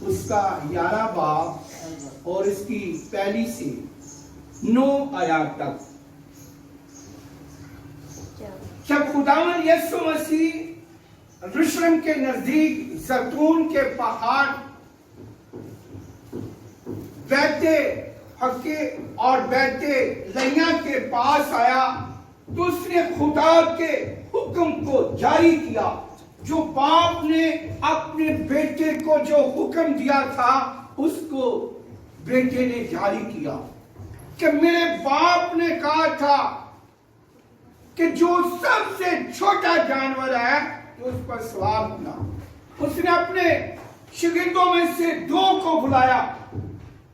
उसका 11 बाब और इसकी पहली से 9 आयत तक। जब खुदावंद यीशु मसीह यरूशलेम के नजदीक जैतून के पहाड़ बैठे हक्के और बैठे लैया के पास आया तो उसने खुदा के हुक्म को जारी किया, जो बाप ने अपने बेटे को जो हुक्म दिया था उसको बेटे ने जारी किया। कि मेरे बाप ने कहा था कि जो सबसे छोटा जानवर है तो उस पर सवार होना। उसने अपने शागिर्दों में से 2 को बुलाया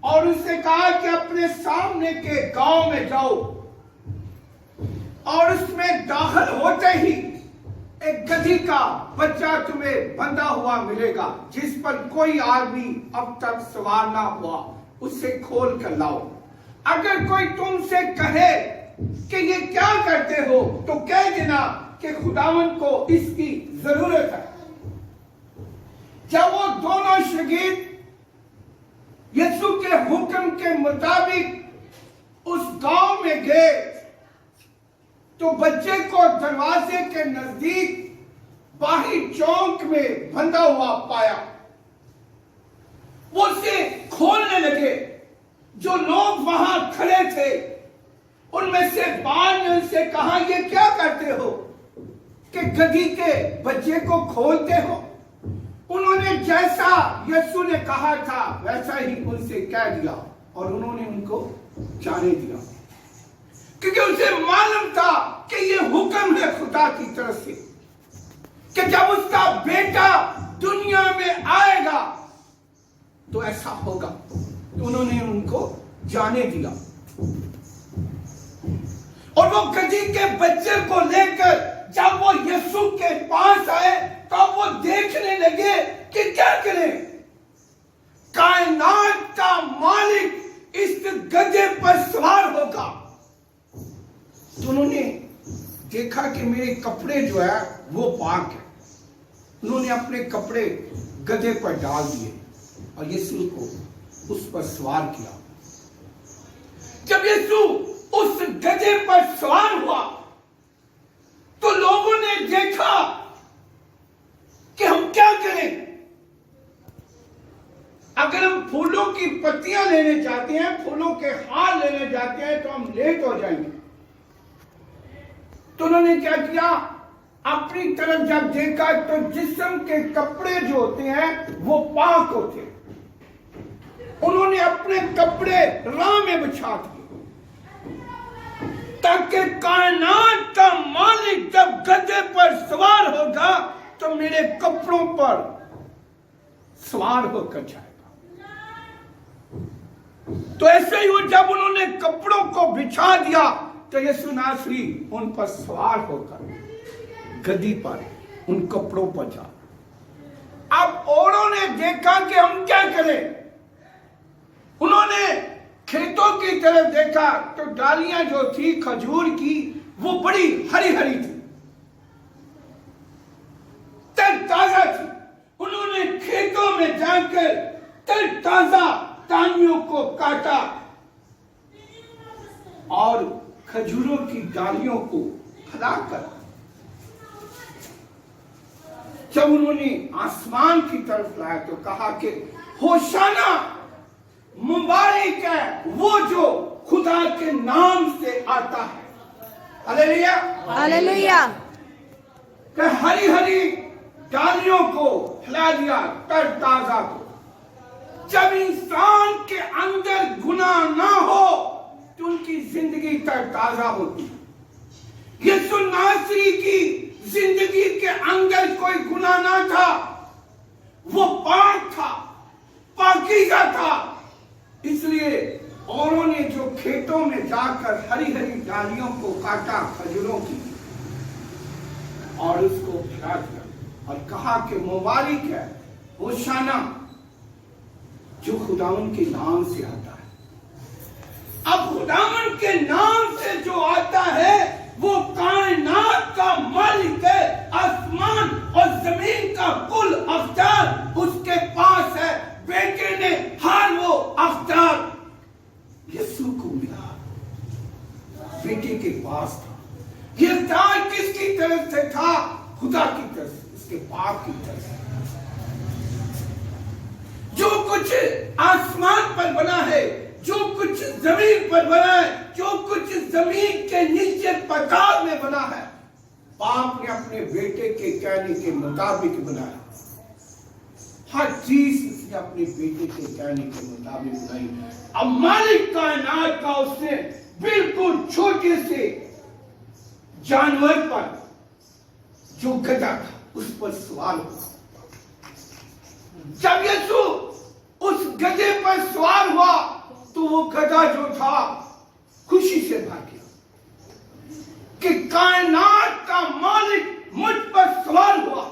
और उससे कहा कि अपने सामने के गांव में जाओ और उसमें दाखिल होते ही एक गधी का बच्चा तुम्हें बंधा हुआ मिलेगा, जिस पर कोई आदमी अब तक सवार ना हुआ, उसे खोल कर लाओ। अगर कोई तुमसे कहे कि ये क्या करते हो तो कह देना कि खुदावंद को इसकी जरूरत है। जब वो दोनों शागिर्द यीशु के हुक्म के मुताबिक उस गांव में गए तो बच्चे को दरवाजे के नजदीक बाहरी चौक में बंधा हुआ पाया। वो उसे खोलने लगे। जो लोग वहां खड़े थे उनमें से बाद ने उनसे कहा, ये क्या करते हो कि गधी के बच्चे को खोलते हो? उन्होंने जैसा यीशु ने कहा था वैसा ही उनसे कह दिया और उन्होंने उनको जाने दिया, क्योंकि उसे मालूम था कि ये हुक्म है खुदा की तरफ से कि जब उसका बेटा दुनिया में आएगा तो ऐसा होगा। तो उन्होंने उनको जाने दिया और वो गधी के बच्चे को लेकर जब वो यीशु के पास आए तो वो देखने लगे कि क्या करें। कायनात का मालिक इस गधे पर सवार होगा। तो उन्होंने देखा कि मेरे कपड़े जो है वो पाक है। उन्होंने अपने कपड़े गधे पर डाल दिए और यीशु को उस पर सवार किया। जब यीशु उस गधे पर सवार हुआ तो लोगों ने देखा कि हम क्या करें। अगर हम फूलों की पत्तियां लेने जाते हैं, फूलों के हार लेने जाते हैं तो हम लेट हो जाएंगे। तो उन्होंने क्या किया, अपनी तरफ जब देखा तो जिस्म के कपड़े जो होते हैं वो पाक होते। उन्होंने अपने कपड़े राह में बिछा दिए ताकि कायनात का मालिक जब गधे पर सवार होगा तो मेरे कपड़ों पर सवार होकर जाएगा। तो ऐसे ही वो जब उन्होंने कपड़ों को बिछा दिया तो यीशु नासरी उन पर सवार होकर गधी पर उन कपड़ों पर जा। अब औरों ने देखा कि हम क्या करें। उन्होंने खेतों की तरफ देखा तो डालियां जो थी खजूर की वो बड़ी हरी हरी थी, ताजा थी। उन्होंने खेतों में जाकर ताजा टांगियों को काटा और खजूरों की डालियों को फैलाकर जब उन्होंने आसमान की तरफ लाया तो कहा कि होशाना, मुबारक है वो जो खुदा के नाम से आता है। Hallelujah hallelujah. हरी हरी डालियों को फैला दिया, तर ताजा को। जब इंसान के अंदर गुनाह ना हो तो उनकी जिंदगी तर ताजा होती। यीशु नासरी की जिंदगी के अंदर कोई गुनाह ना था, वो पाक था, पाकीज़ा था। इसलिए औरों ने जो खेतों में जाकर हरी हरी डालियों को काटा खजूरों की और उसको खिला दिया और कहा कि मुबारक है होशाना जो खुदावन के नाम से आता है। अब खुदावन के नाम से जो आता है वो कायनात का मालिक है। आसमान और जमीन का कुल अख्तियार उसके पास है। कुछ आसमान पर बना है, जो कुछ जमीन पर बना है, जो कुछ जमीन के नीचे पाताल में बना है, बाप ने अपने बेटे के कहने के मुताबिक बनाया। हर चीज उसने अपने बेटे के कहने के मुताबिक बनाई। अब मालिक कायनात का उसने बिल्कुल छोटे से जानवर पर, जो गधा था, उस पर सवार हुआ। जब यीशु उस गधे पर सवार हुआ तो वो गधा जो था खुशी से भर गया कि कायनात का मालिक मुझ पर सवार हुआ।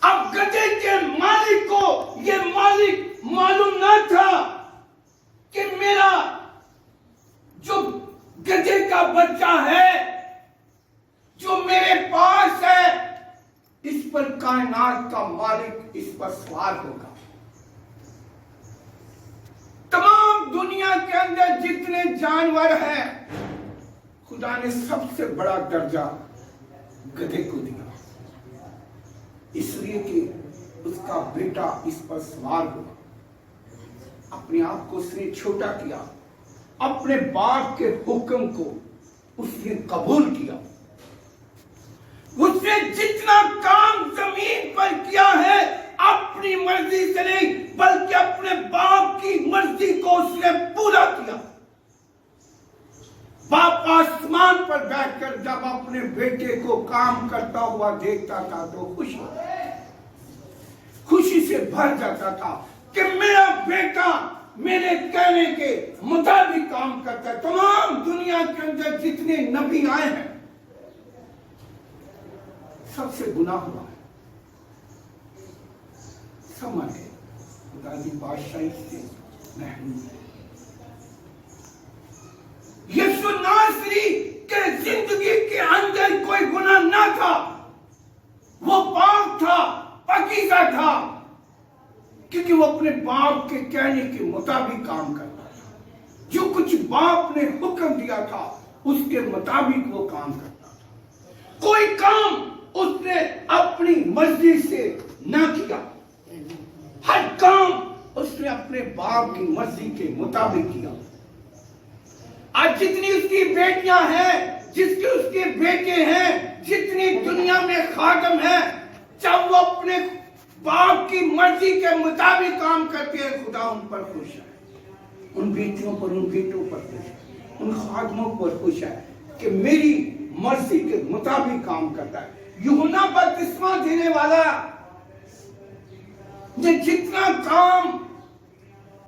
अब गधे के मालिक को ये मालिक मालूम न था कि मेरा जो गधे का बच्चा है, जो मेरे पास है, इस पर कायनात का मालिक इस पर सवार होगा। तमाम दुनिया के अंदर जितने जानवर हैं, खुदा ने सबसे बड़ा दर्जा गधे को दिया, इसलिए कि उसका बेटा इस पर सवार हुआ। अपने आप को उसने छोटा किया, अपने बाप के हुक्म को उसने कबूल किया। उसने जितना काम जमीन पर किया है अपनी मर्जी से नहीं, बल्कि अपने बाप की मर्जी को उसने पूरा किया। बाप आसमान पर बैठकर जब अपने बेटे को काम करता हुआ देखता था तो खुशी से भर जाता था कि मेरा बेटा मेरे कहने के मुताबिक काम करता है। तमाम दुनिया के अंदर जितने नबी आए हैं, सबसे गुनाह हुआ है, सब मर गए, खुदा की बादशाही से महरूम है। यीशु नासरी के जिंदगी के अंदर कोई गुनाह ना था, वो पाक था, पाकीज़ा था, क्योंकि वो अपने बाप के कहने के मुताबिक काम करता था। जो कुछ बाप ने हुक्म दिया था उसके मुताबिक वो काम करता था। कोई काम उसने अपनी मर्जी से ना किया, हर काम उसने अपने बाप की मर्जी के मुताबिक किया। आज जितनी उसकी बेटियां हैं, जिसके उसके बेटे हैं, जितनी दुनिया में खादम हैं, जब वो अपने बाप की मर्जी के मुताबिक काम करते हैं, खुदा उन पर खुश है, उन बेटियों पर, उन बेटों पर खुश है, उन खादमों पर खुश है कि मेरी मर्जी के मुताबिक काम करता है। यूहन्ना बपतिस्मा देने वाला ने जितना काम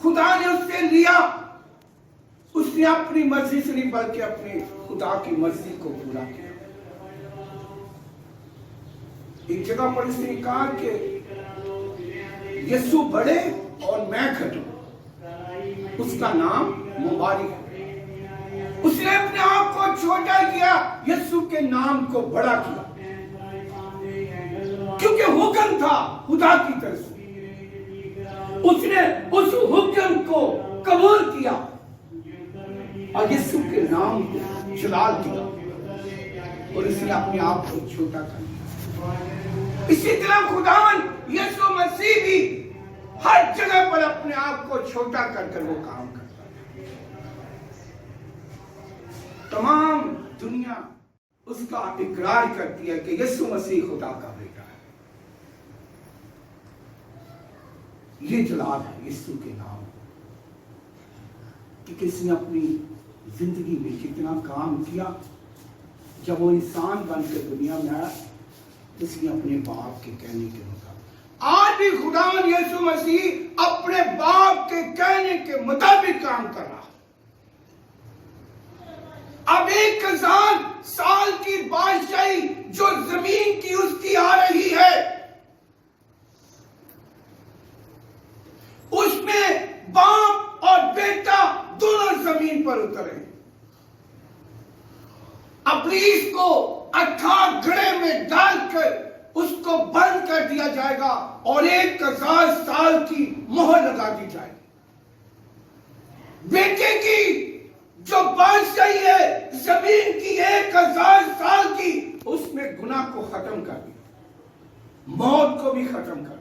खुदा ने उससे लिया, उसने अपनी मर्जी से नहीं बल्कि अपने खुदा की मर्जी को पूरा किया। एक जगह पर उसने कहा कि यीशु बढ़े और मैं घटूं, उसका नाम मुबारक है। उसने अपने आप को छोटा किया, यीशु के नाम को बड़ा किया, क्योंकि हुक्म था खुदा की तरफ से। उसने उस हुक्म को कबूल किया और यीशु के नाम को जलाल दिया और इसने अपने आप को छोटा कर दिया। इसी तरह खुदावन यीशु मसीह भी हर जगह पर अपने आप को छोटा कर वो काम करता है। तमाम दुनिया उसका इकरार करती है कि यीशु मसीह खुदा का बेटा है। ये जलाल है यीशु के नाम कि किसने अपनी जिंदगी में कितना काम किया। जब वो इंसान बनकर दुनिया में आया, उसने अपने बाप के कहने के मुताबिक, आज भी खुदावन यीशु मसीह अपने बाप के कहने के मुताबिक काम कर रहा। अब 1000 साल की बादशाही जो जमीन की उसकी आ रही है, उसमें बाप और बेटा दोनों जमीन पर उतरे। अब्लीस को अथाह घड़े में डालकर उसको बंद कर दिया जाएगा और 1000 साल की मोहर लगा दी जाएगी। बेटे की जो बादशाही है जमीन की 1000 साल की, उसमें गुनाह को खत्म कर दिया, मौत को भी खत्म कर दिया।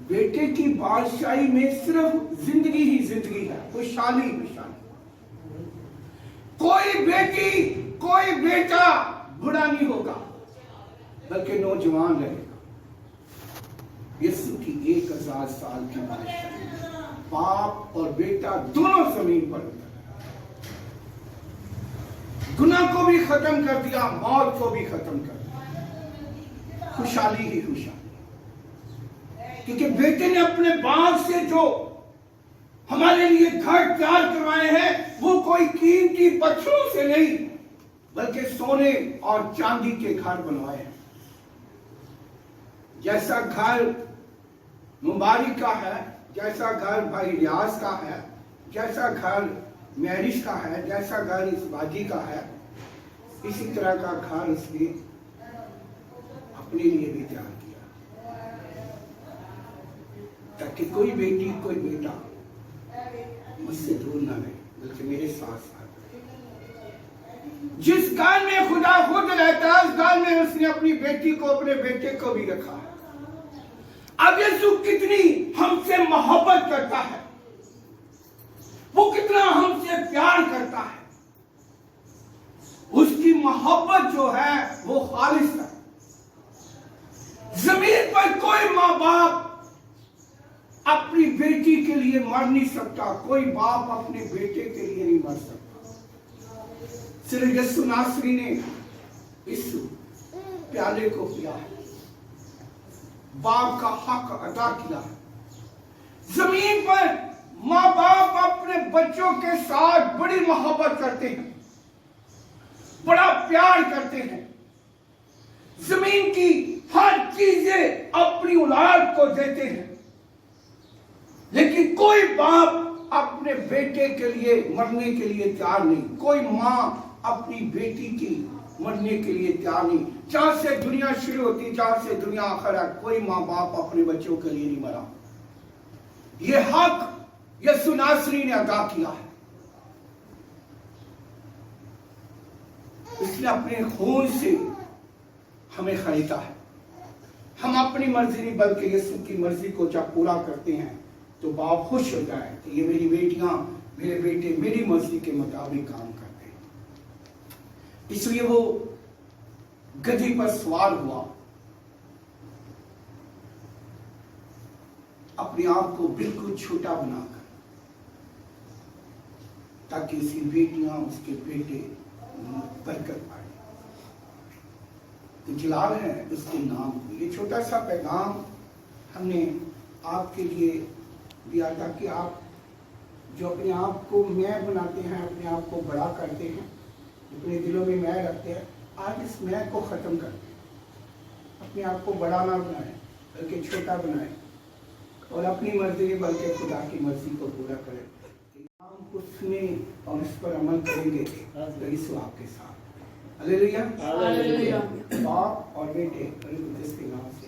बेटे की बादशाही में सिर्फ जिंदगी ही जिंदगी है, खुशहाली खुशहाली। कोई बेटी कोई बेटा बुरा नहीं होगा, बल्कि नौजवान रहेगा। यीशु की 1000 साल की बादशाही, बाप और बेटा दोनों जमीन पर, गुनाह को भी खत्म कर दिया, मौत को भी खत्म कर दिया, खुशहाली ही खुशहाली। क्योंकि बेटे ने अपने बाप से जो हमारे लिए घर तैयार करवाए हैं, वो कोई कीमती पत्थरों से नहीं, बल्कि सोने और चांदी के घर बनवाए हैं। जैसा घर मुबारक का है, जैसा घर भाई रियाज का है, जैसा घर मैरिज का है, जैसा घर इस बाजी का है, इसी तरह का घर उसने अपने लिए भी तैयार किया, ताकि कोई बेटी कोई बेटा मुझसे दूर ना रहे, बल्कि मेरे साथ साथ। जिस घर में खुदा खुद रहता है, उस घर में उसने अपनी बेटी को, अपने बेटे को भी रखा है। अब यीशु कितनी हमसे मोहब्बत करता है, वो कितना हमसे प्यार करता है, उसकी मोहब्बत जो है वो खालिस है। जमीन पर कोई माँ बाप अपनी बेटी के लिए मर नहीं सकता, कोई बाप अपने बेटे के लिए नहीं मर सकता। सिर्फ यीशु नासरी ने इस प्याले को पिया है, बाप का हक अदा किया है। जमीन पर माँ बाप अपने बच्चों के साथ बड़ी मोहब्बत करते हैं, बड़ा प्यार करते हैं, जमीन की हर चीजें अपनी औलाद को देते हैं। लेकिन कोई बाप अपने बेटे के लिए मरने के लिए तैयार नहीं, कोई माँ अपनी बेटी की मरने के लिए तैयार नहीं। जहां से दुनिया शुरू होती, जहां से दुनिया आखिर है, कोई माँ बाप अपने बच्चों के लिए नहीं मरा। ये हक यीशु नासरी ने अदा किया है। इसने अपने खून से हमें खरीदा है। हम अपनी मर्जी नहीं, बल्कि यीशु की मर्जी को जब पूरा करते हैं तो बाप खुश होता है कि ये मेरी बेटियां, मेरे बेटे मेरी मर्जी के मुताबिक काम करते हैं। इसलिए वो गधी पर सवार हुआ, अपने आप को बिल्कुल छोटा बनाकर, ताकि उसकी बेटियां, उसके बेटे बरकत पाए। तो जलाल है उसके नाम को। ये छोटा सा पैगाम हमने आपके लिए दिया था कि आप जो अपने आप को मैं बनाते हैं, अपने आप को बड़ा करते हैं, अपने दिलों में मैं रखते हैं, आज इस मैं को खत्म करते हैं। अपने आप को बड़ा ना बनाए, बल्कि छोटा बनाए, और अपनी मर्जी नहीं बल्कि खुदा की मर्जी को पूरा करें। हम उसमें और इस पर अमल करेंगे तो यीशु आपके साथ। हालेलुया। बाप और बेटे के नाम से